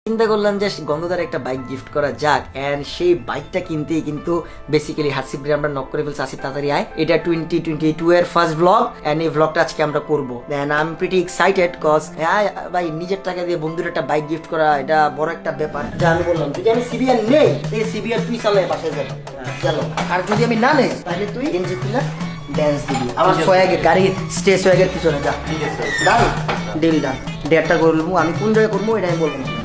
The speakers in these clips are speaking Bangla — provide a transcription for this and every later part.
চিন্তা করলাম যে গন্ধদার একটা বাইক গিফট করা যাক, এন্ড সেই বাইকটা কিনতেই কিন্তু বেসিক্যালি হাসিব আমরা নক করে ফেলছি। আসিফ তাড়াতাড়ি আয়, এটা 2022 এর ফার্স্ট ব্লগ, এন্ড এই ব্লগটা আজকে আমরা করবো। Then I am pretty excited cause ভাই নিজের টাকা দিয়ে বন্ধুর একটা বাইক গিফট করা এটা বড় একটা ব্যাপার। যা আমি বললাম যদি আমি সিবিআর নেই এই সিবিআর তুই চালায় বাসায় যাবে চলো, আর যদি আমি না নেই তাহলে তুই গেঞ্জি খুলে ড্যান্স দিবি আমার সোয়াগের গাড়ির স্টেজ সোয়াগের পিছনে যা। ঠিক আছে ডান, ডিল ডান। ডেটটা করবো আমি কোন জায়গায় করবো এটা আমি বলবো না।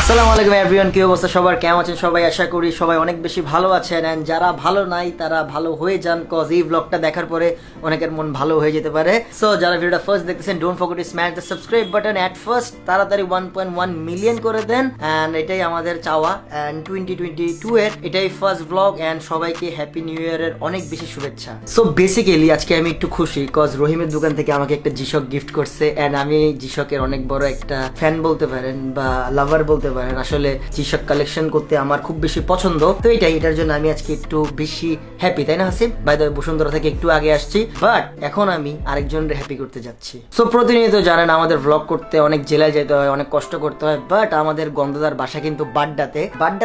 আসসালামু আলাইকুম এভরিওয়ান, কি অবস্থা সবার, কেমন আছেন সবাই? আশা করি সবাই অনেক বেশি ভালো আছেন, এন্ড যারা ভালো নাই তারা ভালো হয়ে যান, কজ এই ব্লগটা দেখার পরে অনেকের মন ভালো হয়ে যেতে পারে। সো যারা ভিডিওটা ফার্স্ট দেখতেছেন, don't forget to smash the subscribe button at first, তাড়াতাড়ি 1.1 মিলিয়ন করে দেন, এন্ড এটাই আমাদের চাওয়া। এন্ড 2022 এর এটাই ফার্স্ট ব্লগ, এন্ড সবাইকে হ্যাপি নিউ ইয়ারের অনেক বেশি শুভেচ্ছা। সো বেসিক্যালি আজকে আমি একটু খুশি কজ রহিমের দোকান থেকে আমাকে একটা জিশক গিফট করছে, এন্ড আমি জিশকের অনেক বড় একটা ফ্যান বলতে পারেন বা লাভার বলতে পারেন। আসলে জিশক কালেকশন করতে আমার খুব বেশি পছন্দ, তো এটার জন্য আমি আজকে একটু বেশি হ্যাপি, তাই না Hasib? By the way Bashundhara থেকে একটু আগে আসছি, বাট এখন আমি আরেকজনের হ্যাপি করতে যাচ্ছি। সো প্রতিনিয়ত জানেন আমাদের ব্লগ করতে অনেক জেলায় যেতে হয়, অনেক কষ্ট করতে হয়, বাট আমাদের গন্ধদার বাসা কিন্তু বাড্ডা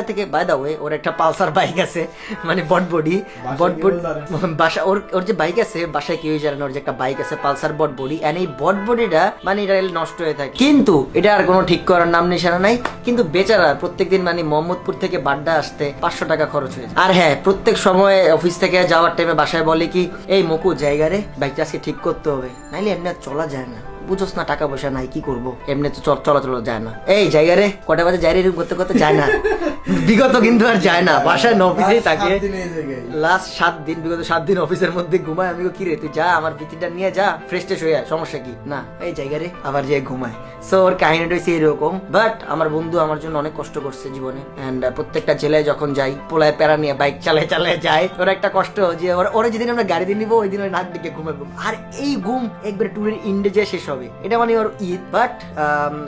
থেকে বাই দ্য ওয়ে ওর একটা পালসার বাইক আছে, মানে বটবডি বাসা ওর যে বাইক আছে বাসায় কেউ জানে না, ওর যে একটা বাইক আছে পালসার বটবডি, এন্ড এই বটবডিটা মানে এটা নষ্ট হয়ে থাকে, কিন্তু এটা আর কোনো ঠিক করার নাম নিশানা নাই। কিন্তু বেচারা প্রত্যেকদিন মানে মোহাম্মদপুর থেকে বাড্ডা আসতে 500 টাকা খরচ হয়েছে। আর হ্যাঁ, প্রত্যেক সময় অফিস থেকে যাওয়ার টাইমে বাসায় বলে কি এই মকু জায়গা রে বাইকটা আজকে ঠিক করতে হবে, নাইলে এমনি চলা যায় না, বুঝোস না টাকা পয়সা নাই কি করবো, এমনি তো চলাচল যায় না। এই জায়গা রে কটা বাজে যাই রে করতে করতে যায় না, বিগত কিন্তু আর যায় না, বাসায় অফিসেই থাকে লাস্ট 7 দিন, বিগত 7 দিন অফিসের মধ্যে ঘুমায়। আমি কি রে তুই যা আমার বিটিটা নিয়ে যা, ফ্রেশ ট্রেশ হয়ে যায়, সমস্যা কি না, এই জায়গা রে আবার যে ঘুমায়। সো ওর কাহিনীটা হচ্ছে এরকম, বাট আমার বন্ধু আমার জন্য অনেক কষ্ট করছে জীবনে, এন্ড প্রত্যেকটা জেলায় যখন যাই পোলায় প্যারা নিয়ে বাইক চালায় যায়, ওর একটা কষ্ট যে ওরা যেদিন আমরা গাড়ি দিয়ে নিবো ওই দিন ওই নাক দিকে ঘুমাবো, আর এই ঘুম একবারে ট্যুরের ইন্ডে যে শেষ হবে, এটা মানে ওর ঈদ। বাট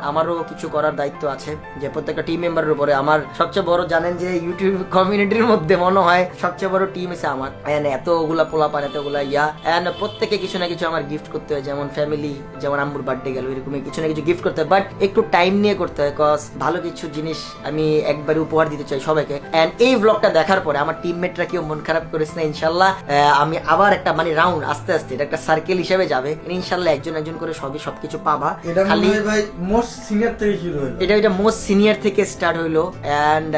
আমারও কিছু করার দায়িত্ব আছে, যে প্রত্যেকটা টিম মেম্বারের উপরে। আমার সবচেয়ে বড় জানেন যে ইউটিউব কমিউনিটির মধ্যে মনে হয় সবচেয়ে বড় টিম আছে আমার, এন্ড এতগুলা পোলাপান এতগুলা এন্ড প্রত্যেকে কিছু না কিছু আমার গিফট করতে হয়, যেমন ফ্যামিলি, যেমন আম্মুর বার্থডে গেল এরকম কিছু না কিছু গিফট করতে হয়, বাট একটু টাইম নিয়ে করতে হয়, কজ ভালো কিছু জিনিস আমি একবারে উপহার দিতে চাই সবাইকে। এন্ড এই ব্লগটা দেখার পরে আমার টিমমেটরা কেউ মন খারাপ করেছে না, ইনশাল্লাহ আমি আবার একটা মানে রাউন্ড আস্তে আস্তে এটা একটা সার্কেল হিসেবে যাবে, ইনশাল্লাহ একজন করে সবকিছু পাবা। খালি ভাই মোস্ট সিনিয়র থেকে শুরু হলো, এটা মোস্ট সিনিয়র থেকে স্টার্ট হইলো, এন্ড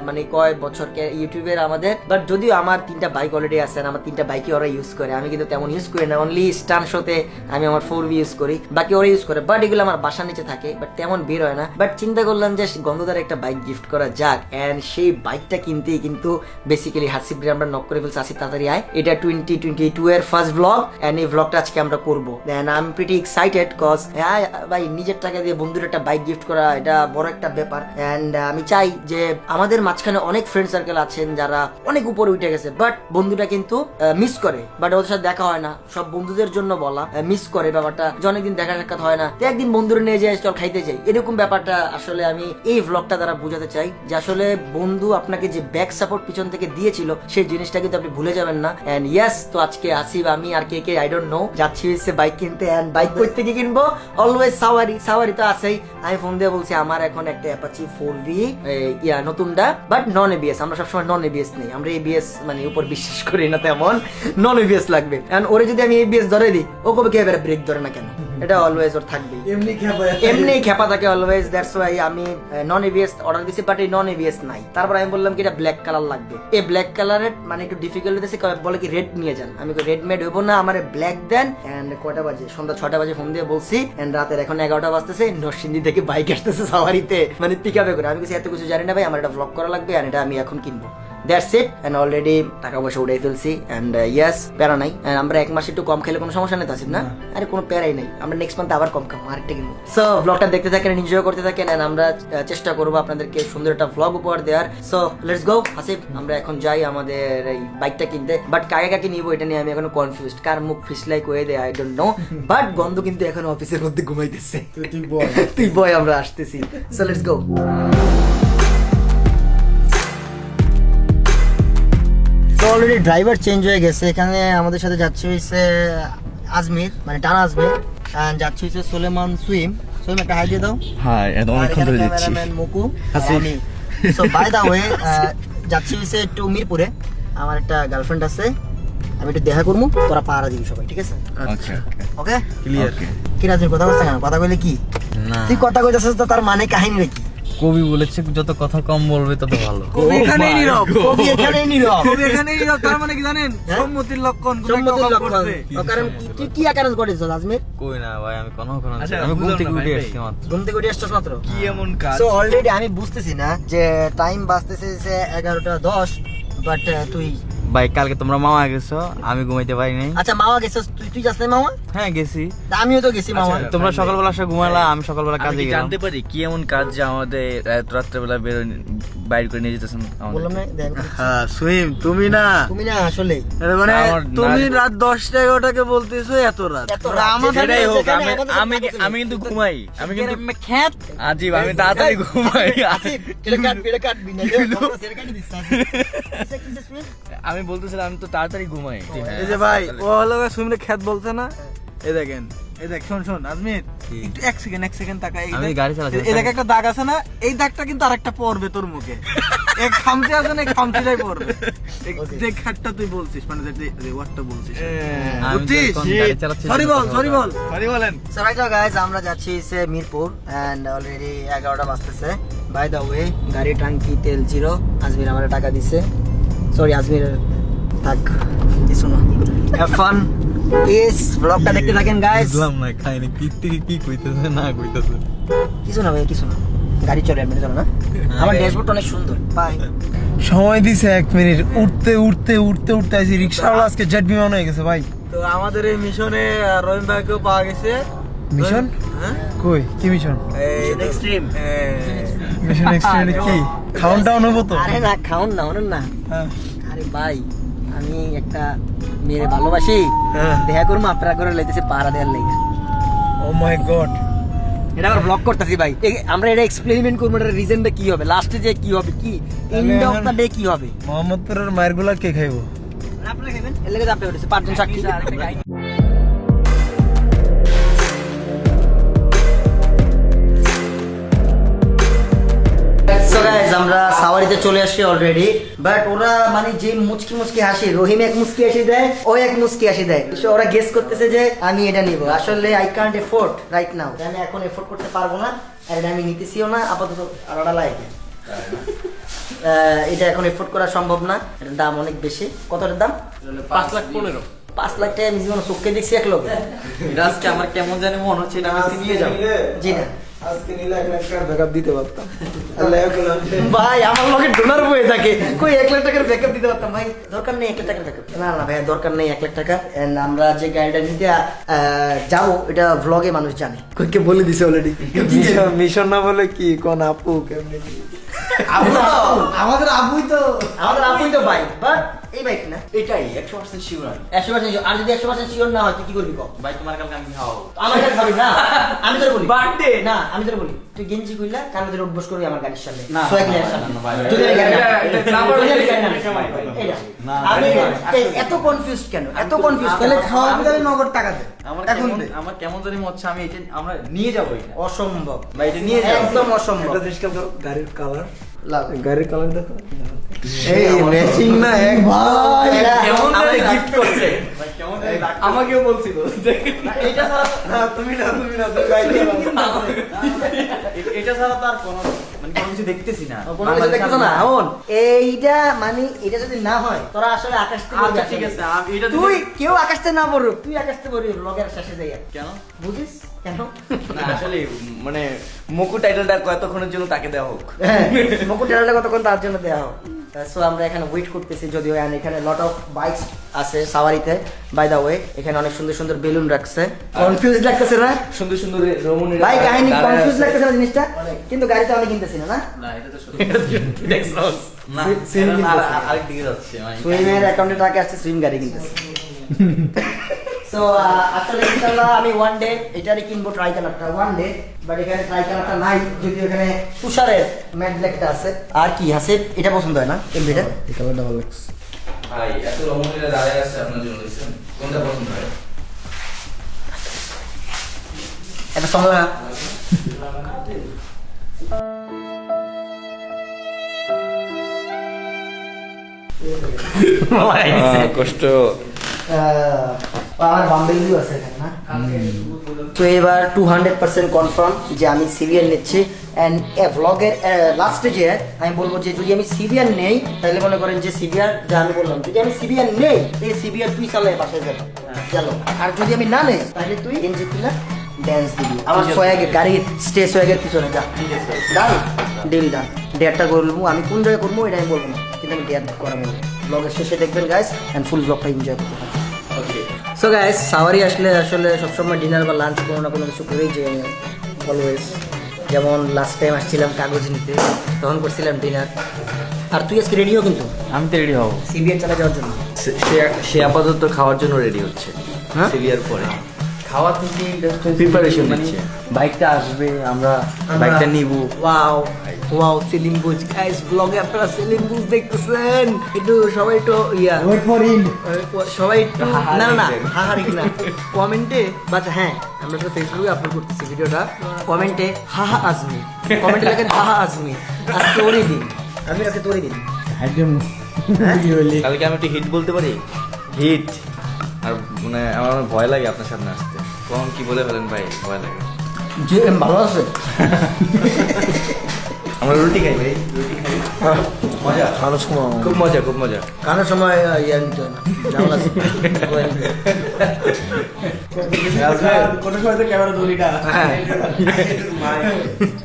মানে কয় বছর ইউটিউবের আমাদের। বাট যদিও আমার 3টা বাইক অলরেডি আছে, আমার 3টা বাইকই ওরা ইউজ করে, আমি কিন্তু তেমন ইউজ করি না, অনলি স্টান শোতে আমি আমার 4V ইউজ করি, বাকি ওরা ইউজ করে, বাট এগুলো আমার বাসার নিচে থাকে, বাট তেমন বের হয় না। বাট চিন্তা করলাম যে গন্ধদার একটা বাইক গিফট করা যাক, এন্ড সেই বাইকটা কিনতেই কিন্তু বেসিক্যালি হাসিব আমরা নক করে ফেলছি। আসিফ তাড়াতাড়ি আয়, এটা 2022 এর ফার্স্ট ব্লগ, এন্ড এই ব্লগটা আজকে আমরা করবো। Then I am pretty excited cause ভাই নিজের টাকা দিয়ে বন্ধুর একটা বাইক গিফট করা এটা বড় একটা ব্যাপার, এন্ড আমি চাই যে আমাদের মাঝখানে অনেক ফ্রেন্ড সার্কেল আছেন যারা অনেক উপরে উঠে গেছে, বাট বন্ধুটা কিন্তু মিস করে, বাট ওদের সাথে দেখা হয় না। সব বন্ধুদের জন্য বলা, মিস করে ব্যাপারটা, যে অনেকদিন দেখা সাক্ষাৎ হয় না, তো একদিন বন্ধুরা নিয়ে যায় চল খাইতে যাই, এরকম ব্যাপারটা আসলে আমি এই ভ্লগটা দ্বারা বোঝাতে চাই যে আসলে বন্ধু আপনাকে যে ব্যাক সাপোর্ট পিছন থেকে দিয়েছিল সেই জিনিসটা কিন্তু আপনি ভুলে যাবেন না। এন্ড ইয়েস, তো আজকে আসিফ আমি আর কে আই ডোন্ট নো যাচ্ছি হচ্ছে বাইক কিনতে, এন্ড বাইক কই থেকে কিনবো, অলওয়েজ সাওয়ারি তো আছেই। আমি ফোন দিয়ে বলছি আমার এখন একটা অ্যাপাচি 4V নতুনটা, বাট নন এবিএস, আমরা সবসময় নন এবিএস নেই, আমরা এবিএস মানে উপর বিশ্বাস করি না তেমন, নন এবিএস লাগবে। এন্ড ওরে যদি আমি এবিএস ধরে দিই ও কবে কে এবারে ব্রেক ধরে না কেন, এটা অলওয়েজ ওর থাকবে, এমনি খেপা থাকে অলওয়েজ। দ্যাটস ওয়াই আমি নন এবিএস অর্ডার দিছি, বাট এই নন এবিএস নাই। তারপর আমি বললাম কি এটা ব্ল্যাক কালার লাগবে, এই ব্ল্যাক কালারের মানে একটু ডিফিকাল্ট হতেছে, বলে কি রেড নিয়ে যান, আমি রেড মেড হইব না, আমার ব্ল্যাক দেন। এন্ড কয়টা বাজে, সন্ধ্যা 6টা বাজে ফোন দিয়ে বলছি, এন্ড রাতের এখন 11টা বাজতেছে, নরসিংদী থেকে বাইক আসতেছে সাওয়ারিতে, মানে পিক আপে করে। আমি কিছু এত কিছু জানি না ভাই, আমার এটা ব্লগ করা লাগবে, আর এটা আমি এখন কিনবো। That's it. এন্ড অলরেডি টাকা পয়সা উঠাই ফেলছি এন্ড ইয়েস প্যারা নাই। And আমরা এক মাস একটু কম খেলে কোনো সমস্যা নেই তাসিফ না? আরে কোনো প্যারাই নাই, আমরা নেক্সট মান্থে আবার কম খাবো, আরেকটা কিনবো। সো ব্লগটা দেখতে থাকেন, এনজয় করতে থাকেন এন্ড আমরা চেষ্টা করবো আপনাদেরকে সুন্দর একটা ব্লগ উপহার দেওয়ার। সো লেটস গো হাসিব, আমরা এখন যাই আমাদের এই বাইকটা কিনতে। বাট কাকে কাকে নিবো এটা নিয়ে আমি এখনো কনফিউজড, কার মুখ ফিসলাই করে দেয় আই ডোন্ট নো। বাট গন্ধ কিন্তু এখন অফিসের মধ্যে ঘুমাইতেছে। তুই বল। তুই বয়, আমরা আসতেছি। So let's go. তো অলরেডি ড্রাইভার চেঞ্জ হয়ে গেছে, এখানে আমাদের সাথে যাচ্ছে হইছে আজমির, মানে টানা আজমির, আর যাচ্ছে হইছে সুলেমান সুইম। সুইম একটা হাই দিয়ে দাও। হ্যাঁ, এটা অনেকক্ষণ ধরে দিচ্ছি। ক্যামেরাম্যান মুকু, আমি। সো বাই দা ওয়ে যাচ্ছি হইছে একটু মিরপুরে, আমার একটা গার্লফ্রেন্ড আছে, আমি একটু দেখা করবো, তোরা পাহারা দিবি সবাই, ঠিক আছে? ওকে ওকে ক্লিয়ার। কি রাজমির কথা বলছিস কেন? কথা কইলে কি না, তুই কথা কইতেছিস তো তার মানে কাহিনী নাকি? কবি বলেছে যত কথা কম বলবে তত ভালো। কবি এখানেই নীরব। কবি এখানেই নীরব। কবি এখানেই নীরব, তার মানে কি জানেন? হ্যাঁ? সম্মতির লক্ষণ। কোনো একটা সম্মতির অভাব লক্ষণ। করছে। ও কারণ তুই কি আকারণ করেছিস আজমির? কই না ভাই, আমি কোনো আচ্ছা, আমি ঘুম বুঝলাম থেকে না উঠে ভাই, আসছি মাত্র। ঘুম থেকে উঠে আসছিস মাত্র? কি এমন কাজ? সো অলরেডি আমি বুঝতেছি না যে টাইম বাজতেছে যে 11:10, বাট তুই ভাই কালকে তোমরা মামা গেছো, আমি ঘুমাইতে পারি নাই। আচ্ছা মামা গেছিস, তুই যাস না মামা? হ্যাঁ গেছি। তা আমিও তো গেছি মামা। আচ্ছা, তোমরা সকালবেলা আসে ঘুমালা, আমি সকালবেলা আমি কাজে কি গেলাম। জানতে পারি কি এমন কাজ যে আমাদের রাত্রেবেলা বাইর করে নিয়ে যেতেছেন আমাদের? বললাম না দেখ, হ্যাঁ সুইম, তুমি না। তুমি না আসলে এর মানে আমার তুমি না- রাত 10টা-11টাকে বলতেছো এত রাত। এত রাত। আমাদের সেটাই হোক, যেখানে আমি আমাদের আমি সাথে আমি কিন্তু ঘুমাই, আমি কিন্তু খ্যাত। আজীব, আমি তাড়াতাড়ি ঘুমাই। আসিফ, এটা কাটবি না, আমরা সেটা কাটি দিচ্ছি। কিসে কিসে শুন? আমি বলতেছিলাম আমি তো তাড়াতাড়ি ঘুমাই। এই যে ভাই, ও হলো সুইমরে খ্যাত বলছে না? এই দেখেন, এই দেখ, শোন আজমির, কি? একটু এক সেকেন্ড তাকা। আমি গাড়ি চালাচ্ছি। এই দেখ একটা দাগ আছে না, এই দাগটা কিন্তু আরেকটা পড়বে তোর মুখে। এক খামচি আছে না, এই খামচিটাই পড়বে। যে খ্যাতটা তুই বলছিস, মানে যে ওয়ার্ডটা বলছিস, আমি বুঝছিস? যখন গাড়ি চালাচ্ছি সরি বল। সরি বলেন। সো রাইট নাও গাইস, আমরা যাচ্ছি সে মিরপুর এন্ড অলরেডি 11টা বাজতেছে। বাই দা ওয়ে, গাড়ি টাঙ্কি তেল 0। আজমির আমার টাকা দিছে। সরি আজমির, থাক কিছু না। হ্যাভ ফান, প্লিজ ব্লগটা দেখতে থাকেন গাইস। বুঝলাম না খাইনি কি থেকে কি কইতেছে না কইতেছে। কিছু না ভাই, কিছু না, গাড়ি চলে এমনি চলে না। আমার ড্যাশবোর্ডটা অনেক সুন্দর। বাই। সময় দিছে 1 মিনিট, উঠতে আছি। রিক্সাওয়ালা আজকে জেট বিমান হয়ে গেছে ভাই। তো আমাদের এই মিশনে রহিম ভাইকেও পাওয়া গেছে। মিশন? হ্যাঁ, কই কি মিশন? এক্সট্রিম। মিশন এক্সটেন্ডেড কি খাউন ডাউন হবো তো? আরে না, খাউন না, ওরন না। হ্যাঁ। আরে ভাই, আমি একটা মেয়ে ভালোবাসি, হ্যাঁ। দেখা করবো আপনারা করে লাইতেছে পাহারা দেওয়ার লাইগা। ও মাই গড। এটা আমরা ব্লগ করতেছি ভাই, আমরা এটা এক্সপেরিমেন্ট করবো, এটার রিজনটা কি হবে, লাস্টে যে কি হবে, কি এন্ড অফ দা ডে কি হবে। মোহাম্মদপুরের মায়ের গুলা কে খাইবো? আপনারা খাবেন, এর লেগে আপনি করেছে 5 জন সাক্ষী। So guys, আমরা সাওয়ারিতে চলে আসছি অলরেডি, বাট ওরা মানে যে মুচকি হাসি, রহিম এক মুচকি হাসি দেয়, ও এক মুচকি হাসি দেয়। So ওরা গেস করতেছে যে আমি এটা নিব। আসলে I can't afford right now, আমি এখন এফোর্ড করতে পারবো না, আর এটা আমি নিতেছিও না আপাতত। আলাদা লাগে এটা এখন এফোর্ড করা সম্ভব না, এটার দাম অনেক বেশি। কতটার দাম? 5,15,000। 5 লাখ টাকা আমি জীবনে চোখে দেখছি এক লোক। আজকে আমার কেমন জানি মনে হচ্ছে এটা আমি নিয়ে যাবো। জি না আজকে নিলে 1 লাখ টাকার ব্যাকআপ দিতে পারতাম। আল্লাহ ভাই, আমার লোকে ডোনার বয়ে থাকে, কই 1 লাখ টাকার ব্যাকআপ দিতে পারতাম ভাই। দরকার নেই 1 লাখ টাকার ব্যাকআপ। না ভাই, দরকার নেই 1 লাখ টাকা। এন্ড আমরা যে গাড়িটা নিতে যাবো, এটা ভ্লগে মানুষ জানে, কইকে বলে দিছে অলরেডি। মিশন না বলে কি কোন আপু কেমনে কি? আমাদের আবুই তো। আমাদের আপুই তো বাইক, বাট এই বাইক না, এটাই 100% শিওর আমি। 100% sure। আর যদি 100% শিওর না হয় তুই কি করবি কম? ভাই তোমার কালকে আমি খাওয়াবো। আমার কাছে খাবি না, আমি তোর বলি Birthday? না, আমি তোর বলি তুই গেঞ্জি কইলা কানে ধরে উঠবস করবি আমার গাড়ির সামনে। না, সোয়াগ নিয়ে না, আসা। না, না, ভাই, তুই এই গাড়ি না। এটা তুই নাম্বার এই হচ্ছে গাড়ি না। এটা, ভাই, ভাই। এইটা। না, আমি ভাই, এত কনফিউজড কেন? এত কনফিউজ তাহলে কেন? খাওয়া যাবে নগদ টাকা দে। আমার এখন কেমন দে। আমার কেমন জানি মনে হচ্ছে আমি এটা আমরা নিয়ে যাবো এটা। অসম্ভব ভাই এটা নিয়ে যাবো। একদম অসম্ভব। এটা পরিষ্কার করো গাড়ির কালার। লাভ। গাড়ির কালার দেখো। এই ম্যাচিং না এক ভাই। এরা কেমন জানি আমাদের গিফট করছে। ভাই কেমন জানি লাগছে। আমাকেও বলছিল। এইটা ছাড়া না তুমি না তুমি গাড়ি এটা ছাড়া তো আর কোনো মানে কোনো কিছু দেখতেছি না। কোনো কিছু দেখতেছ না এখন? এইটা মানে এটা যদি না হয় তোরা আসলে আকাশ থেকে আচ্ছা ঠিক আছে আমি এটা তুই কেউ আকাশ থেকে না পড়ুক, তুই আকাশ থেকে পড়বি লগের শেষে যাইয়া। কেন? বুঝিস কেন? না আসলে মানে মুকু টাইটেলটা কতক্ষণের জন্য তাকে দেওয়া হোক। হ্যাঁ, মুকুট টেরাটা কতক্ষণ তার জন্য দেওয়া হোক। সো আমরা এখানে ওয়েট করতেছি যদিও and এখানে লট অফ বাইকস আছে সাওয়ারিতে বাই দা ওয়ে এখানে অনেক সুন্দর সুন্দর বেলুন রাখছে কনফিউজ লাগতেছে না সুন্দর সুন্দর রমণী ভাই কাহিনী কনফিউজ লাগতেছে না জিনিসটা কিন্তু গাড়িতে আমি কিনতেছি না না এটা তো না সুইমিং আরেক দিকে যাচ্ছে মানে সুইমের অ্যাকাউন্টে টাকা আসছে সুইম গাড়ি কিনতেছি সো আসলে ইনশাআল্লাহ আমি ওয়ান ডে এটারই কিনবো ট্রাই কালারটা ওয়ান ডে বাট এখানে ট্রাই কালারটা নাই যদি এখানে তুষারের ম্যাট ব্ল্যাকটা আছে আর কি আছে এটা পছন্দ হয় না এমবিটা এই কালারটা ভালো লাগছে ভাই এত রমণীরা দাঁড়ায় আছে আপনার জন্য দিচ্ছেন কোনটা পছন্দ হয় এটা সময় কষ্ট আমার বাম্বেলিও আছে এখানে না তো এবার 200% কনফার্ম যে আমি সিভিয়ার নিচ্ছি এন্ড এ ভ্লগের লাস্টে যে আমি বলবো যে যদি আমি সিভিয়ার নেই তাহলে মনে করেন যে সিভিয়ার যা আমি বললাম যদি আমি সিভিয়ার নেই এই সিভিয়ার তুই চালাই বাসায় যাবো চলো আর যদি আমি না নেই তাহলে তুই এনজি কিনা ড্যান্স দিবি আমার সোয়াগের গাড়ির স্টে সোয়াগের পিছনে যা ডান ডিল ডান ডেটটা করবো আমি কোন জায়গায় করবো এটা আমি বলবো না কিন্তু আমি ডেট করাবো ব্লগের শেষে দেখবেন গাইস এন্ড ফুল ব্লগটা এনজয় করতে পারেন সো গাইস সাওয়ারি আসলে সবসময় ডিনার বা লাঞ্চ কোনো না কোনো কিছু করেই যে অলওয়েজ যেমন লাস্ট টাইম আসছিলাম কাগজ নিতে তখন করছিলাম ডিনার আর তুই আজকে রেডিও কিন্তু আমি তো রেডি হব সিবিএর চালা যাওয়ার জন্য সে আপাতত খাওয়ার জন্য রেডি হচ্ছে হ্যাঁ? সিভিয়ার পরে খাওয়া থেকে প্রিপারেশন নিচ্ছে বাইকটা আসবে আমরা বাইকটা নিব ওয়াও ওয়াও সেলিম বুজ গাইস ব্লগে আপনারা সেলিম বুজ দেখতেছেন একটু সবাই একটু ইয়া ওয়েট ফর ইন সবাই একটু না না হাহারি না কমেন্টে বাচ্চা হ্যাঁ আমরা তো ফেসবুকে আপলোড করতেছি ভিডিওটা কমেন্টে হাহা আজমি কমেন্টে লেখেন হাহা আজমি আজকে তোরই দিন আমি আজকে তোরই দিন একদম কি বলি কালকে আমি একটু হিট বলতে পারি হিট আর মানে আমার ভয় লাগে আপনার সামনে আসতে কখন কি বলে ফেলেন ভাই ভয় লাগে যে ভালো আছে আমরা রুটি খাই ভাই রুটি খাই মজা মানুষ খুব মজা খুব মজা কারোর সময় ইয়া নিতে হয় না ঝামেলা আছে।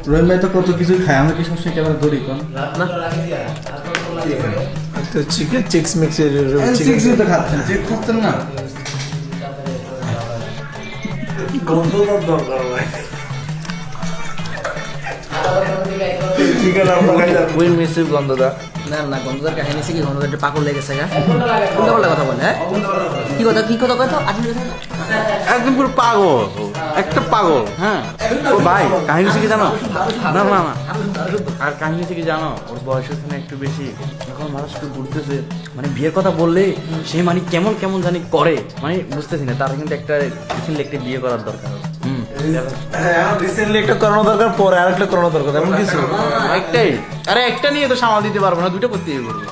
রহিম ভাই তো কত কিছুই খায় আমরা কি সবসময় ক্যামেরা ধরি কোন তো চিকেন চিক্স মিক্সের চিকেন তো খাচ্ছেন চেক খাচ্ছেন না উইল মিসিভ গন্ধটা না না গন্ধদার কাহিনী কি গন্ধদার একটু পাগল লেগেছে গা কোনটা বলে কথা বলে হ্যাঁ কি কথা কয় তো আপনি একদম পুরো পাগল একটা পাগল হ্যাঁ ও ভাই কাহিনী থেকে জানো না না না আর কাহিনী থেকে জানো ওর বয়স হচ্ছে না একটু বেশি এখন মানুষ একটু ঘুরতেছে মানে বিয়ের কথা বললে সে মানে কেমন কেমন জানি করে মানে বুঝতেছি না তার কিন্তু একটা রিসেন্টলি একটা বিয়ে করার দরকার রিসেন্টলি একটা করানো দরকার পরে আরেকটা করানো দরকার এমন কিছু একটাই আরে একটা নিয়ে তো সামাল দিতে পারবো না দুটো করতে পারবো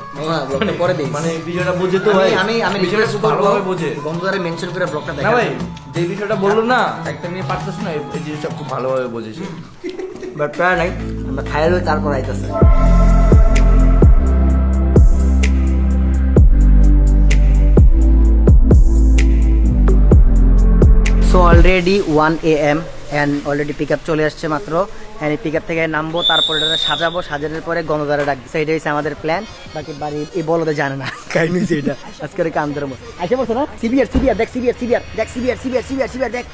ব্লগটা পরে দিই মানে বিষয়টা বুঝে তো ভাই আমি বিষয়টা রিকোয়েস্ট খুব করবো ভালোভাবে বোঝে গন্ধদারে মেনশন করে ব্লগটা না দেখা ভাই যে বিষয়টা বললো না একটা মেয়ে পারতেছ না এই জিনিসটা খুব ভালোভাবে বোঝেছে বাট প্রায় নাই আমরা খাইয়ে রই তারপর আইতেছে so already 1 AM and already pick up চলে আসছে মাত্র অ্যান্ড এই পিক আপ থেকে নামবো তারপর এটা সাজাবো সাজানোর পরে গণদারে ডাকবো সেটা হচ্ছে আমাদের প্ল্যান বাকি বাড়ি এই বলতে জানে না কাহিনী সেটা আজকের কাম ধরবো আচ্ছা বলছো না সিবিআর দেখ সিবিআর দেখ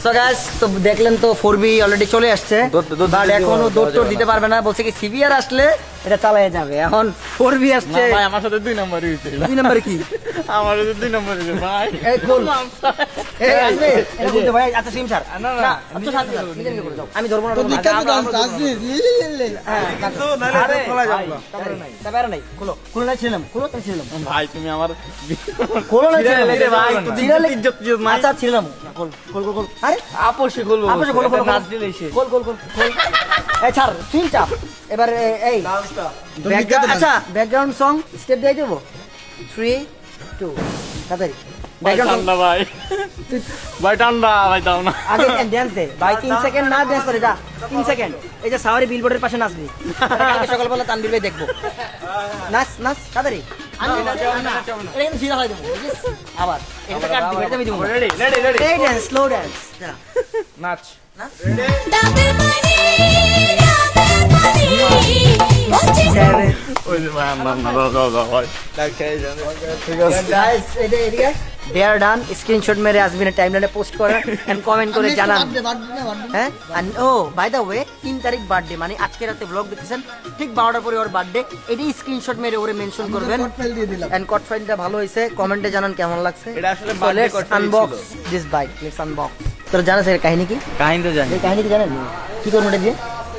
So guys, তো দেখলেন তো 4B অলরেডি চলে আসছে বাট এখনো দৌড় দিতে পারবে না বলছে কি সিভিআর আসলে এটা চালায় যাবে এখন 4B আসছে ভাই আমার সাথে 2 নম্বরই হইছে 2 নম্বরে কি আমার সাথে 2 নম্বরই হইছে ভাই এই খোল এই আসবে এটা বলতে ভাই আচ্ছা সিম স্যার না আচ্ছা সাথে নিজে নিজে করে যাও আমি ধরবো না আরে খোলা যাবে না তারপরে নাই খোলো না ছিলাম খোলো তো ছিলাম ভাই তুমি আমার খোলো না ছিলাম রে ভাই ছিলালে ইজ্জত না আচ্ছা ছিলাম খোল আরে আপোষে খুলবো আপোষে খোলো নাচ দিলে সে খোল এই ছাড় সিম চাপ এবার এই ব্যাকগ্রাউন্ড আচ্ছা ব্যাকগ্রাউন্ড সং স্টেপ দিয়ে দেবো 3 2 তাড়াতাড়ি ব্যাকগ্রাউন্ড ঠান্ডা ভাই ভাই ঠান্ডা ভাই দাও না আগে ড্যান্স দে ভাই 3 সেকেন্ড না ড্যান্স করে যা 3 সেকেন্ড এই যে সাওয়ারি বিলবোর্ডের পাশে নাচবি কালকে সকালবেলা তানবীর ভাই দেখবো নাচ তাড়াতাড়ি এটা কিন্তু সিধা হয় দেবো বুঝছিস? আবার এটা কাট দিবি এটা আমি দেবো রেডি রেডি রেডি এই ডান্স স্লো ডান্স নাচ গাইস এটা এদিকে দে আর ডান স্ক্রিনশট মেরে আসবিনের টাইমলাইনে পোস্ট করেন এন্ড কমেন্ট করে জানান হ্যাঁ and oh by the way 3 তারিখ বার্থডে মানে আজকে রাতে ব্লগ দেখতেছেন ঠিক 12টার পরে ওর বার্থডে এটাই স্ক্রিনশট মেরে ওরে মেনশন করবেন এন্ড কট ফাইলটা ভালো হইছে কমেন্টে জানান কেমন লাগছে এটা আসলে birthday code file আনবক্স ছিল। দিস বাইক লেটস আনবক্স তোর জানাস এর কাহিনী কি কাহিনী তো জানি এই কাহিনী কি জানেন কি করব এটা দিয়ে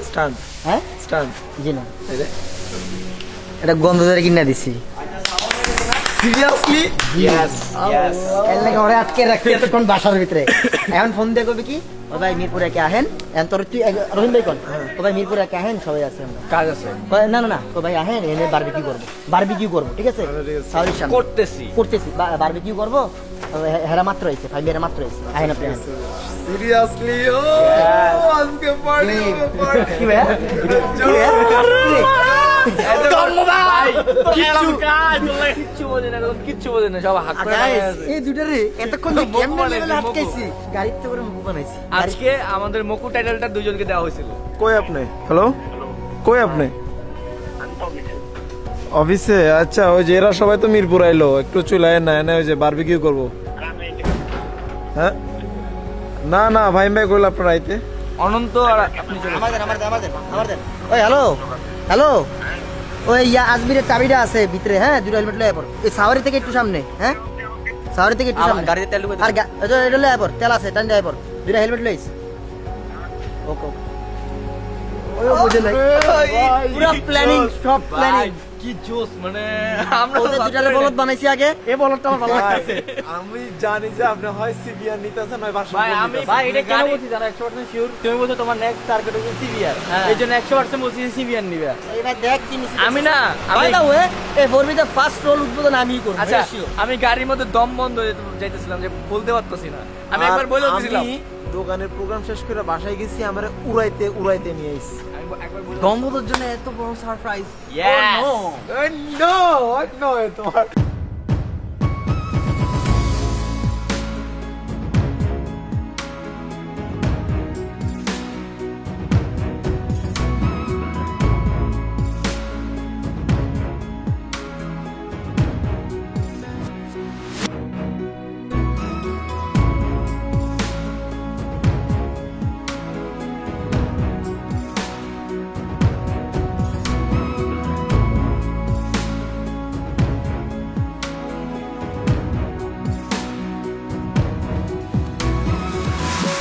স্টান্ট হ্যাঁ স্টান্ট জি না এটা গন্ধ ধরে কিনা দিছি সিরিয়াসলি এর লাগে ওরে আটকে রাখছি এতক্ষণ বাসার ভিতরে এখন ফোন দিয়ে কবি কি ও ভাই মিরপুরে কে আহেন এখন তোর তুই রহিম ভাই কোন ও ভাই মিরপুরে কে আহেন সবাই আছে আমরা কাজ আছে কয়, না না না ও ভাই আহেন এনে বারবিকিউ করবো ঠিক আছে সাউরির সামনে করতেছি করতেছি বারবিকিউ করবো হেরা মাত্র হয়েছে ফাইভ ইয়ারে মাত্র হয়েছে আহেন আপনি আহেন। সিরিয়াসলি ও আজকে পার্টি কি ভাইয়া? কি ভাইয়া? কিচ্ছু বোঝে না সব হাত করে Guys, আছে। এই দুটারে এতক্ষণ যে মুখ কেমনে বানাইছি, level মুখ। আটকাইছি গাড়িতে করে মুখ বানাইছি আজকে আমাদের মকু টাইটেলটা দুইজনকে দেওয়া হয়েছিল কই আপনি হ্যালো কই আপনি অফিসে আচ্ছা ওই যে এরা সবাই তো মিরপুর আইলো একটু চলে আয় না এনে ওই যে বারবিকিউ করবো হ্যাঁ না না ভাই ভাই কইল আপনার আইতে অনন্ত আর আপনি চলে আমার দেন ওই হ্যালো ওই আজমিরের চাবিটা আছে ভিতরে হ্যাঁ দুটো হেলমেট লয়ে পর এই সাওয়ারি থেকে একটু সামনে হ্যাঁ সাওয়ারি থেকে একটু সামনে গাড়িতে তেল ঢুকে আর এটা লয়ে পর তেল আছে টান দিয়ে পর দুটো হেলমেট লইস ওকে ওই বুঝে নাই পুরো প্ল্যানিং সব প্ল্যানিং কি জোস মানে আমরা ওদের দুটারে বলদ বানাইছি আগে এই বলদটা আমার ভালো লাগতেছে আমি জানি যে আপনি হয় সিবিআর নিতেছেন নয় বাসা ভাই আমি ভাই এটা কেন বলছি জানো 100% শিওর তুমি বলছো তোমার নেক্সট টার্গেট হচ্ছে সিভিআর এইজন্য 100% বলছি সিভিআর নিবে এইবার দেখ কি নিছি আমি না বাই আমি দা ওয়ে এই ফর দ্য ফার্স্ট রোল উদ্বোধন আমিই করব আচ্ছা আমি গাড়ির মধ্যে দম বন্ধ হয়ে যাইতেছিলাম যে বলতে পারতেছি না আমি একবার বলে দিয়েছিলাম আমি দোকানের প্রোগ্রাম শেষ করে বাসায় গেছি আমরা উড়াইতে নিয়ে আইছি একবার বলে দম্বুদের জন্য এত বড় সারপ্রাইজ Yes! নো তোমার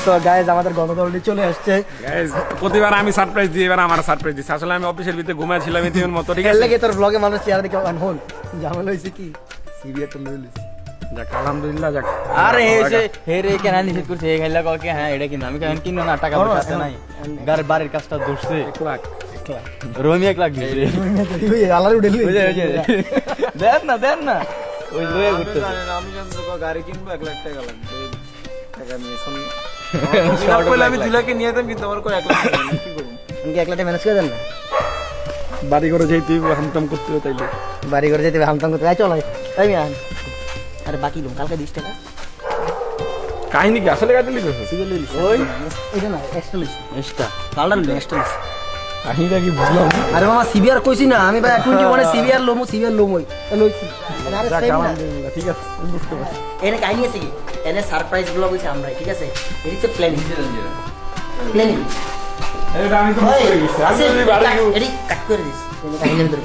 তো গাইস আমাদের গণদলটি চলে আসছে Guys, প্রতিবার আমি সারপ্রাইজ দিই এবার আমার সারপ্রাইজ দিচ্ছি আসলে আমি অফিসের ভিতরে ঘুমাচ্ছিলাম এর মতো ঠিক এর আছে লাগে তোর ব্লগে মানুষ চেহারা দেখে হন ঝামেলা হইছে কি সিবিআর তো লই লইছি যাক আলহামদুলিল্লাহ যাক আরে এসে হে রে কেন নিষেধ করছে এই খাইলা ককে হ্যাঁ এটা কিনা আমি কেন কিনবো না টাকা পয়সা আছে নাই গাড়ির বাড়ির কাজটা ধরছে রমি 1 লাখ দিছে তুই আলারে উঠে লই দেন না ওই লয়ে ঘুরতে আমি জানতো গাড়ি কিনবো 1 লাখ টাকা লাগবে এই টাকা নিয়ে আমি 2 লাখে নিয়ে যেতাম কিন্তু আমার কই 1 লাখ টাকা নেই, কি করব আমি একলাতে ম্যানেজ করে দেন না বাড়ি করে যেতে হামতাম করতে হবে তাইলে বাড়ি করে যেতে হামতাম করতে চল এই মিয়া আরে বাকি লোন কালকে 20 টাকা কাহিনী কি আসলে গাড়ি লিখেছো ওই এটা না এক্সট্রা লইছি এক্সট্রা কালটা লই এক্সট্রা লইছি কাহিনীটা কি বুঝলাম না। আরে মামা সিবিআর কইছি না আমি ভাই 21 সিবিআর লোমই লইছি আরে যাক সেম না আলহামদুলিল্লাহ ঠিক আছে আমি বুঝতে পারছি এনে কাহিনী আছে কি এনে সারপ্রাইজ ব্লগ হইছে আমরা ঠিক আছে এটা হচ্ছে প্ল্যানিং এটা আমি তো করে গেছি আমি যদি বাড়ি এডি কাট করে দিস কাহিনী ভিতরে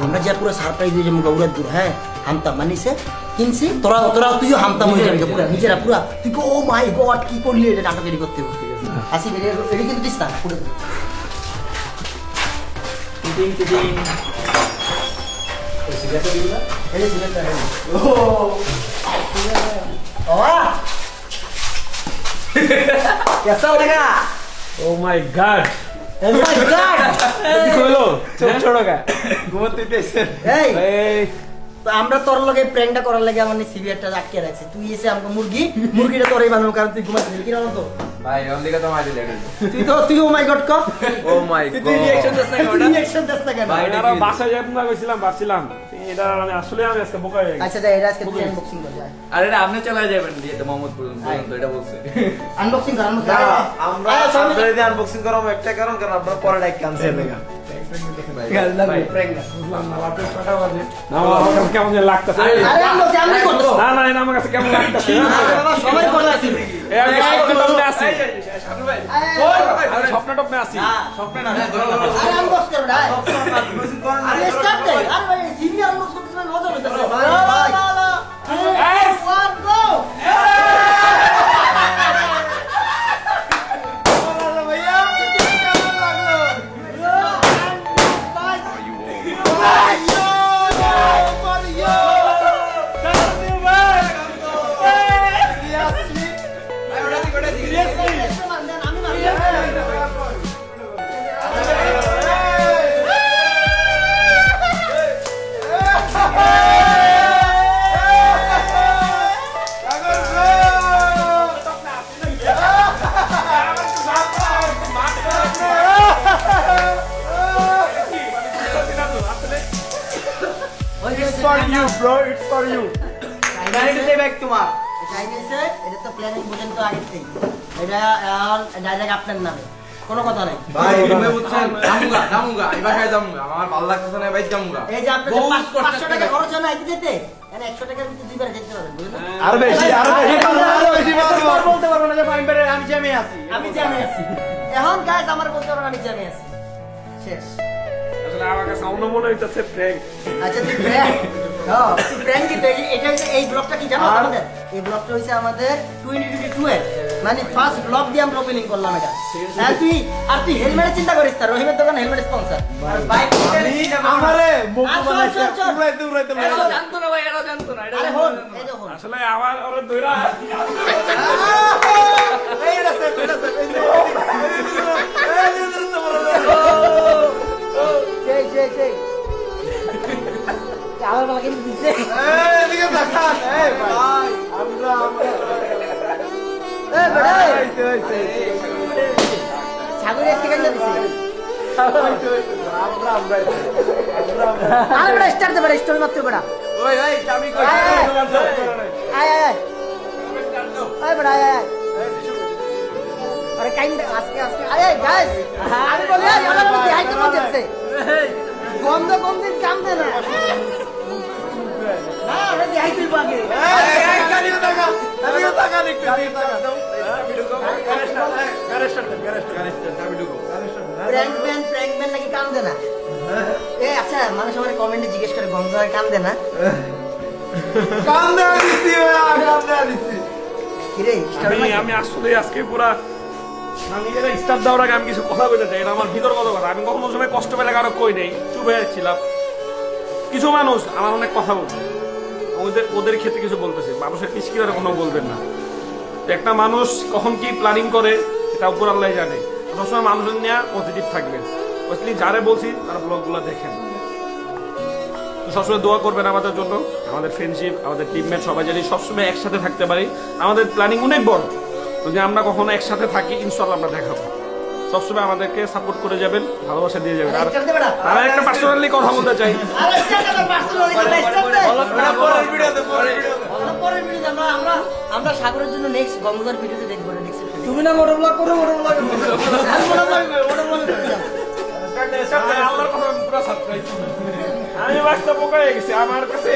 আমরা যা পুরো সারপ্রাইজ দিয়ে মুগা উড়া দূর হ্যাঁ হামতা মানিছে কিনছি তোরা তুইও হামতা হয়ে যাবি পুরো নিজেরা পুরা তুই ও মাই গড কি করলি এটা নাটক রেডি করতে হবে আসি এডি কিন্তু দিস না পুরো कैसा लगा ও মাই গড Oh my God! কি হলো ছোট ছোট গা ঘুমাতে দিতেছেন Hey! এই তো আমরা তোর লগে প্র্যাঙ্কটা করার লাগে আমার সিভিয়ারটা আটকে রাখছি তুই এসে আমাকে মুরগিটা তোরই বানাবো কারণ তুই ঘুমাচ্ছিস কি জানো তো ভাই ওর দিকে তো মারি লেগে তুই ও মাই গড ক ও মাই তুই রিঅ্যাকশন দিস না তুই রিঅ্যাকশন দিস না কেন এরা বাসায় যাই তোমরা কইছিলাম ভাবছিলাম এটা আমি আজকে বোকা হয়ে গেছি আচ্ছা দে এটা আজকে তুই আনবক্সিং কর যা আর এটা আপনি চালায় যাবেন দিয়ে তো মোহাম্মদ পর্যন্ত এটা বলছে আনবক্সিং কর না, আমরা আপনাদের আনবক্সিং করাবো একটা কারণ আপনারা পরে ডাক ক্যান্সেল লেগা বুঝলাম না বাপরে কটা বাজে না আমার কাছে কেমন যেন লাগতাছে আরে আনবক্সিং আমি করব না না এটা আমার কাছে কেমন লাগতাছে বাবা সবাই করতেছি এই আমি স্বপ্নে আছি আমি স্বপ্ন টপনে আছি আরে আনবক্স কর ভাই আরে স্টার্ট দে আরে ভাই সিভি আনবক্স করতে মজা হইতাছে ভাই এই! 1 গো চাইনিজে এটা তো প্ল্যানিং বুঝেন তো আগে থেকে এটা ডাইরেক্ট আপনার নামে কোনো কথা নাই ভাই তুমি বুঝছেন জামুগা এই বাসায় জামুগা আমার ভালো লাগতেছে না ভাই জামুগা এই যে আপনার 500 টাকা খরচ হয় না আইতে যেতে এখানে 100 টাকার ভিতরে দুইবার যেতে পারবেন বুঝলেন আর বেশি বলতে পারবো না যে ফাইম্বারে আমি জ্যামে আছি আমি জ্যামে আছি এখন গাইস আমার বলতে পারবেন আমি জ্যামে আছি শেষ আসলে আমার কাছে অন্য মনে হইতাছে প্র্যাঙ্ক আচ্ছা তুই প্র্যাঙ্ক হ্যাঁ তুই প্র্যাঙ্ক দিতে এটা হচ্ছে এই ব্লগটা কি জানো আমাদের এই ব্লগটা হচ্ছে আমাদের 2022 এর মানে ফার্স্ট ব্লগ দিয়ে আমরা ওপেনিং করলাম এটা আর তুই হেলমেটের চিন্তা করিস না রহিমের দোকান হেলমেট স্পন্সর আর বাইক আমারে মুখ চল, বানাইছে চল, চল। উড়াইতে উড়াইতে জানতো না ভাই এরা জানতো না আরে হন এই দেখুন আসলে আমার ওরে ধইরা এই রাস্তা সেই আমার বাবা কিন্তু দিছে এদিকে তাকান এই ভাই আমরা এ বড় হইছে ছাগল এসে কেন দিছে আমরা আরে বড় স্টার্ট দে বড় স্টোরি মারতে বড় ওই ওই চাবি কই আয় আয় বড় আয় আরে কাইন্ড আজকে আরে গাইস আমি বলি আমার মধ্যে হাইতে পড়ছে গন্ধ গন্ধের কাম দে না না ওরে দিহাই তুই বাগে প্র্যাঙ্ক ম্যান নাকি কাম দে না এ আচ্ছা মানুষ আমার কমেন্টে জিজ্ঞেস করে গন্ধ হয় কাম দে না কিরে আমি আসলে আজকে পুরা আমি এটা স্টার্ট দেওয়ার আগে আমি কিছু কথা বলতে চাই এটা আমার ভিতরগত কথা আমি কখনো সময় কষ্ট পেলে কারো কই নেই চুপ হয়ে যাচ্ছিলাম কিছু মানুষ আমার অনেক কথা বলছে ওদের ক্ষেত্রে কিছু বলতেছে মানুষের পিছকিরা কোনো বলবেন না তো একটা মানুষ কখন কি প্ল্যানিং করে এটা উপর আল্লাহ জানে সবসময় মানুষের নিয়ে পজিটিভ থাকবেন বুঝলি যারে বলছি তার ব্লগগুলো দেখেন তো সবসময় দোয়া করবেন আমাদের জন্য আমাদের ফ্রেন্ডশিপ আমাদের টিমমেট সবাই জানি সবসময় একসাথে থাকতে পারি আমাদের প্ল্যানিং অনেক বড় যদি আমরা কখনো একসাথে থাকি ইনশাআল্লাহ আমরা দেখাবো সবসময় আমাদেরকে সাপোর্ট করে যাবেন ভালোবাসা দিয়ে যাবেন আর তারা একটা পার্সোনালি কথা বলতে চাই আরে স্টার্ট দে পার্সোনালি কথা স্টার্ট দে পরের ভিডিওতে পরের ভিডিওতে আমরা সাগরের জন্য নেক্সট গঙ্গার ভিডিওতে দেখব নেক্সট তুমি না মোটর ব্লগ করো মোটর ব্লগ আল্লাহর কথা আমি পুরো সারপ্রাইজ আমি বাস্তা বোকা হয়ে গেছি আমার কাছে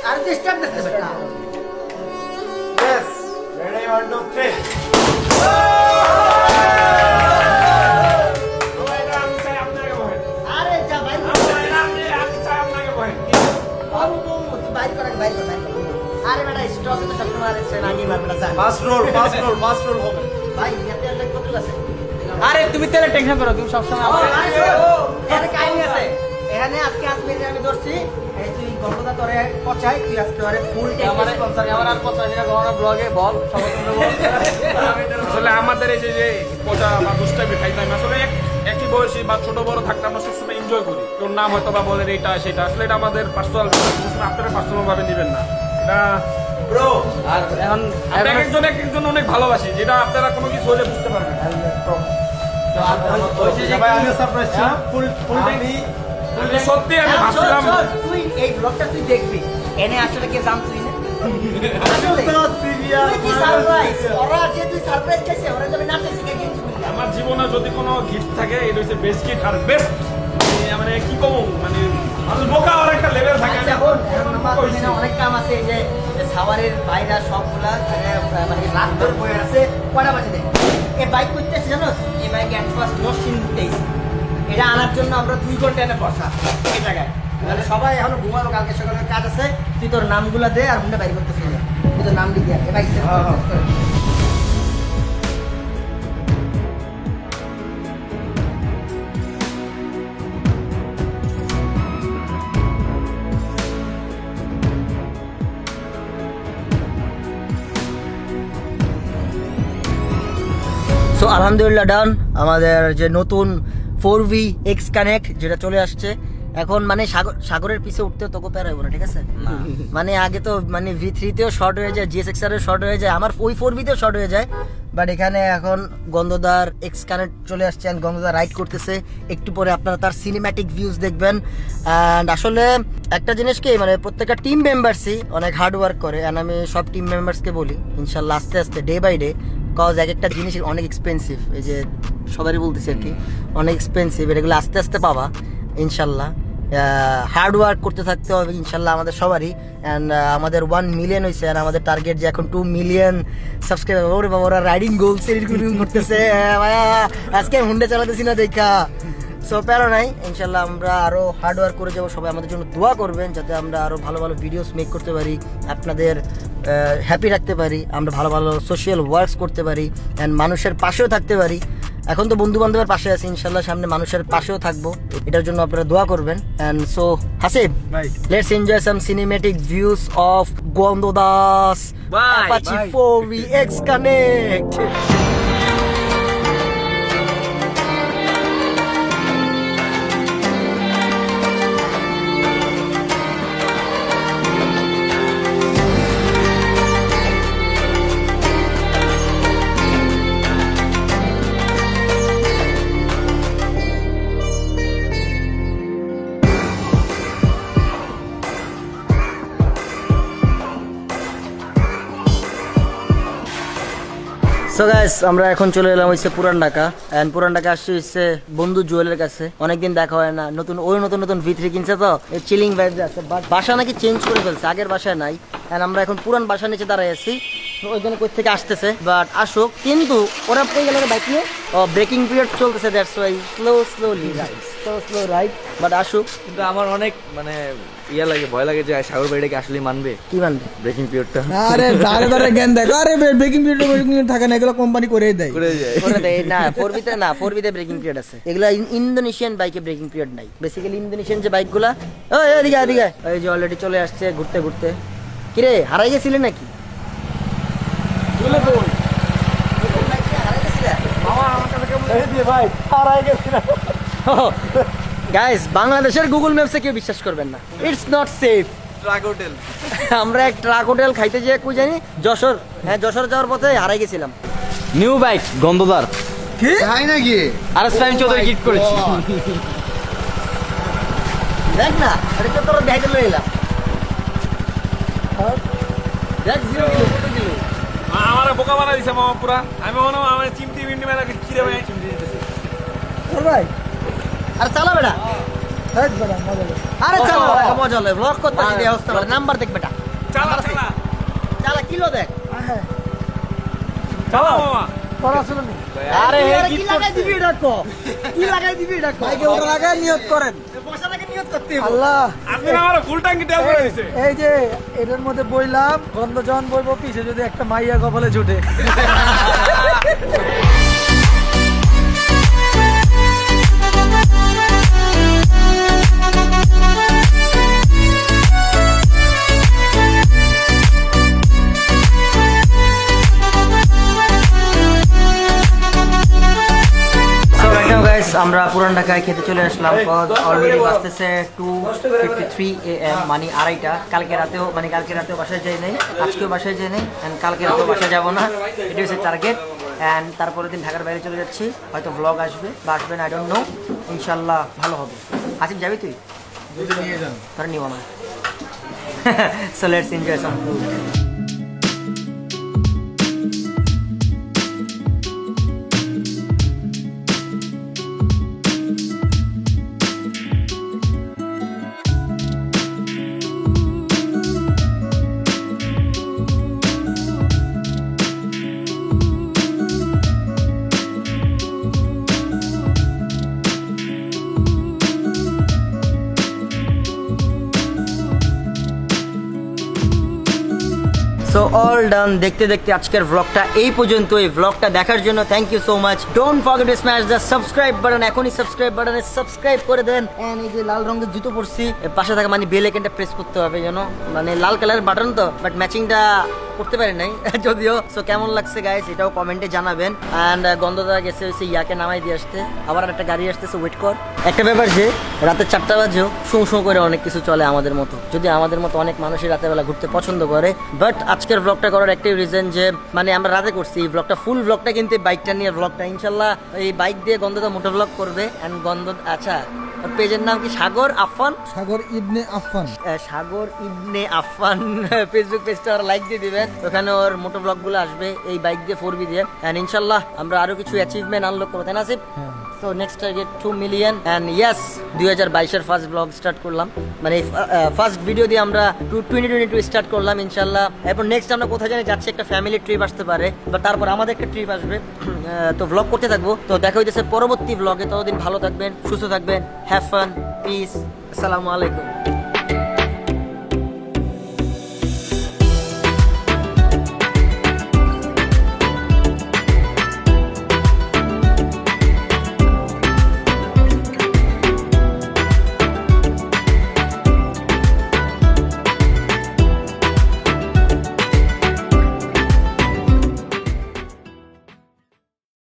আর তুই স্টার্ট দে বেটা Yes. Ready, 1, 2, 3. আমি চাই আপনাকে বলেন আরে যা ভাই আমি চাই আপনাকে বলেন তুই বাইর কর আরে বেটা স্টক তো সব তোমার আছে না নিয়ে মারবেটা যা Fast roll হবে। ভাই ইয়াতে অনেক কত আছে আরে তুমি তেলে টেনশন করো তুমি সবসময় এখানে কাহিনী আছে এখানে আজকে আসলে আমি ধরছি এই তুই গল্পটা তোরে পচাই তুই আজকে ওরে ফুল আমার স্পন্সর আমার আর 85 টাকা গহনা ব্লগে বল সবাই তোমরা বল আসলে আমাদের এই যে পচা বা দুষ্টামি খাইতাম আসলে একই বয়সী বা ছোট বড় থাকতে আমরা সবসময় এনজয় করি। তোর নাম হয়তো বা বলেন এইটা সেটা, আসলে এটা আমাদের পার্সোনাল ব্যাপার, আপনারা পার্সোনাল ভাবে নেবেন না। এটা আর এখন আমরা এক একজন এক একজন অনেক ভালোবাসি, যেটা আপনারা কোনো কিছু হলে বুঝতে পারবেন। সত্যি আমি ভাবছিলাম তুই এই ব্লগটা তুই দেখবি, এনে আসলে কে জান তুই না আসলে তুই কি সারপ্রাইজ, ওরা যে তুই সারপ্রাইজ খাইছে, ওরা যাবে নাচে শিখে গেছি। আমার জীবনে যদি কোনো গিফট থাকে এটা হচ্ছে বেস্ট গিফট আর বেস্ট, মানে কি কম, মানে মানুষ বোকা আর একটা লেভেল থাকে। আচ্ছা বোন, এখন আমার ওখানে অনেক কাম আছে, এই যে সাওয়ারের বাইরা সবগুলা মানে রাত ধরে বয়ে আছে, কয়টা বাজে দেখ এই বাইক করতেছি জানো, এই বাইক অ্যাডভান্স মশিন উঠেছি, এটা আনার জন্য আমরা 2 ঘন্টা এনে বসা এই জায়গায়। তাহলে সবাই এখনো ঘুমাবো, কালকে সকালে কাজ আছে, তুই তোর নামগুলা দে আর হুন্ডা বাইরে করতেছি না, তুই তোর নাম দিয়ে এ বাইক সো আলহামদুলিল্লাহ ডান। আমাদের যে নতুন 4V X কানেক্ট যেটা চলে আসছে এখন, মানে সাগরের পিছে উঠতেও তোকে পেরাইবো না, ঠিক আছে? মানে আগে তো মানে V3-তেও শর্ট হয়ে যায়, GSX-R-এও শর্ট হয়ে যায়, আমার ওই 4V-তেও শর্ট হয়ে যায়, বাট এখানে এখন গন্ধদার X কানেক্ট চলে আসছে অ্যান্ড গন্ধদার রাইড করতেছে। একটু পরে আপনারা তার সিনেম্যাটিক ভিউজ দেখবেন। অ্যান্ড আসলে একটা জিনিস কি, মানে প্রত্যেকটা টিম মেম্বার্সই অনেক হার্ড ওয়ার্ক করে, অ্যান্ড আমি সব টিম মেম্বার্সকে বলি ইনশাল্লাহ আস্তে আস্তে ডে বাই ডে, কজ এক একটা জিনিস অনেক এক্সপেন্সিভ, এই যে সবারই বলতেছি আর কি, অনেক এক্সপেন্সিভ, এগুলো আস্তে আস্তে পাবা ইনশাল্লাহ। হার্ড ওয়ার্ক করতে থাকতে হবে ইনশাল্লাহ আমাদের সবারই। অ্যান্ড আমাদের 1 মিলিয়ন হয়েছে, আর আমাদের টার্গেট যে এখন 2 মিলিয়ন সাবস্ক্রাইবার। ওরে বাবা, ওরা রাইডিং গোল সিরিজ করতেছে, আজকে হুন্ডা চালাতেছি না দেখা। সো প্যারো নাই, ইনশাল্লাহ আমরা আরও হার্ড ওয়ার্ক করে যাবো। সবাই আমাদের জন্য দোয়া করবেন যাতে আমরা আরও ভালো ভালো ভিডিওস মেক করতে পারি, আপনাদের হ্যাপি রাখতে পারি, আমরা ভালো ভালো সোশ্যাল ওয়ার্কস করতে পারি, অ্যান্ড মানুষের পাশেও থাকতে পারি। এখন তো বন্ধু বান্ধবের পাশে আছি, ইনশাল্লাহ সামনে মানুষের পাশেও থাকবো, এটার জন্য আপনারা দোয়া করবেন। And so Hasib, let's enjoy some cinematic views of Gandhadas Apache 4V X connect. So guys, আমরা এখন চলে এলাম হচ্ছে পুরান ঢাকা, এন্ড পুরান ঢাকা আসছে হচ্ছে বন্ধু জুয়েলের কাছে। অনেকদিন দেখা হয় না, নতুন V3 কিনছে তো, এই চিলিং ভাইব আছে, বাট বাসা নাকি চেঞ্জ করে ফেলছে, আগের বাসায় নাই। এন্ড আমরা এখন পুরান বাসা নিচে দাঁড়াই আছি, ওইখানে কোথা থেকে আসতেছে, বাট আসুক। কিন্তু ওরা পেয়ে গেল বাইক নিয়ে, ব্রেকিং পিরিয়ড চলতেছে, that's why slowly ride, slow ride, but আসুক। কিন্তু আমার অনেক মানে ইয়া লাগে, ভয় লাগে যে সাগর বাড়িটাকে আসলে মানবে, কি মানবে ব্রেকিং পিরিয়ডটা আরে দাঁড়ে দাঁড়ে জ্ঞান দেখো, আরে ব্রেকিং পিরিয়ড থাকে না, এগুলো কোম্পানি করেই দেয়। করে যায়। করে দেয় না, 4V-তে ব্রেকিং পিরিয়ড আছে, এগুলা ইন্দোনেশিয়ান বাইকে ব্রেকিং পিরিয়ড নাই। বেসিক্যালি ইন্দোনেশিয়ান যে বাইকগুলা, ওই এদিকে এদিকে, এই যে অলরেডি চলে আসছে ঘুরতে ঘুরতে। কিরে, হারাই গেছিলে নাকি? গাইস, বাংলাদেশের গুগল ম্যাপসে কেউ বিশ্বাস করবেন না, it's not safe. Truck hotel, আমরা এক ট্রাক হোটেল খাইতে যেয়ে কই জানি যশোর, হ্যাঁ যশোর যাওয়ার পথে হারাই গেছিলাম। নিউ বাইক গন্ধদার কি তাই নাকি? RS প্রাইম 14 গিফট করেছি। দেখ না, আরে তো তোর দেখাইতে লই এলাম, দেখ 0 কিলো, কত কিলো। আমার বোকা বানা দিছে মামা পুরা। আমি মনে হয় আমার চিমটি মিমটি মেলা খিরে ভাই চিমটি দিতেছে। ভাই আরে চালা বেটা, দেখ বড় মজা লাগে। আরে চালা বেটা, মজা লাগে, ব্লগ করতেছি এই অবস্থা। নাম্বার দেখ বেটা, চালা চালা চালা কিলো দেখ। চালা মামা। পড়াশোনা নেই, আরে কি লাগাই দিবি এটা কো, কি লাগাই দিবি এটা কো, বাইকে ওটা লাগায় নিয়ত করেন। বসা লাগে নিয়ত করতে হবে। আল্লাহ, আপনি না আমার ফুল ট্যাঙ্কি তেল করে দিছে। এই যে এটার মধ্যে বইলাম, গন্ধ যখন বইবো পিছে যদি একটা মাইয়া কপালে জুটে। So right now guys, আমরা পুরান ঢাকায় খেতে চলে আসলাম। অলরেডি বাজতেছে 2:53 AM, মানে 2:30টা। কালকে রাতেও বাসায় যাই নাই, আজকেও বাসায় যাই নাই, অ্যান্ড কালকে রাতেও বাসায় যাবো না, এটা হচ্ছে টার্গেট। অ্যান্ড তারপরের দিন ঢাকার বাইরে চলে যাচ্ছি, হয়তো ব্লগ আসবে বা আসবে না, আই ডোন্ট নো। ইনশাল্লাহ ভালো হবে। আসিফ যাবি তুই? যদি নিয়ে যান তোরা নিব না। So let's enjoy some food. So all done. দেখতে দেখতে আজকের ব্লগটা এই পর্যন্ত। এই ব্লগটা দেখার জন্য thank you so much. Don't forget to smash the subscribe button. এখনই সাবস্ক্রাইব বাটনে সাবস্ক্রাইব করে দেন। এন্ড এই যে লাল রঙের জুতো পরছি, এর পাশে থাকা মানে বেল আইকনটা প্রেস করতে হবে যেন, মানে লাল কালারের বাটন তো, বাট ম্যাচিংটা করতে পারি নাই যদিও। সো কেমন লাগছে গাইস এটাও কমেন্টে জানাবেন। অ্যান্ড গন্ধদা গেছে হচ্ছে ইয়াকে নামাই দিয়ে আসতে, আবার একটা গাড়ি আসতেছে, ওয়েট কর। একটা ব্যাপার যে রাতে 4টা বাজেও শোঁ শোঁ করে অনেক কিছু চলে আমাদের মতো, যদি আমাদের মতো অনেক মানুষই রাতের বেলা ঘুরতে পছন্দ করে। বাট আজকের ব্লগটা করার একটাই রিজন যে মানে আমরা রাতে করছি এই ব্লগটা, ফুল ব্লগটা কিন্তু বাইকটা নিয়ে ব্লগটা। ইনশাল্লাহ এই বাইক দিয়ে গন্ধদা মোটর ব্লগ করবে। অ্যান্ড গন্ধ আচ্ছা পেজের নাম কি? সাগর আফফান। সাগর ইবনে আফফান। সাগর ইবনে আফফান ফেসবুক পেজটা ওরা লাইক দিয়ে দিবেন, ওখানে ওর মোটর ব্লগ গুলো আসবে এই বাইক দিয়ে 4B দিয়ে। এন্ড ইনশাল্লাহ আমরা আরো কিছু অ্যাচিভমেন্ট আনলক করবো, তাই না Asif? So next target 2 million. And yes 2022-এর ফার্স্ট ব্লগ স্টার্ট করলাম, মানে ফার্স্ট ভিডিও দিয়ে আমরা 2022 স্টার্ট করলাম ইনশাল্লাহ। এরপর নেক্সট আমরা কোথায় জানি যাচ্ছি, একটা ফ্যামিলি ট্রিপ আসতে পারে, বা তারপর আমাদের একটা ট্রিপ আসবে। তো ব্লগ করতে থাকবো। তো দেখা হইতেছে পরবর্তী ব্লগে। ততদিন ভালো থাকবেন, সুস্থ থাকবেন, হ্যাভ ফান, পিস, আসসালামু আলাইকুম।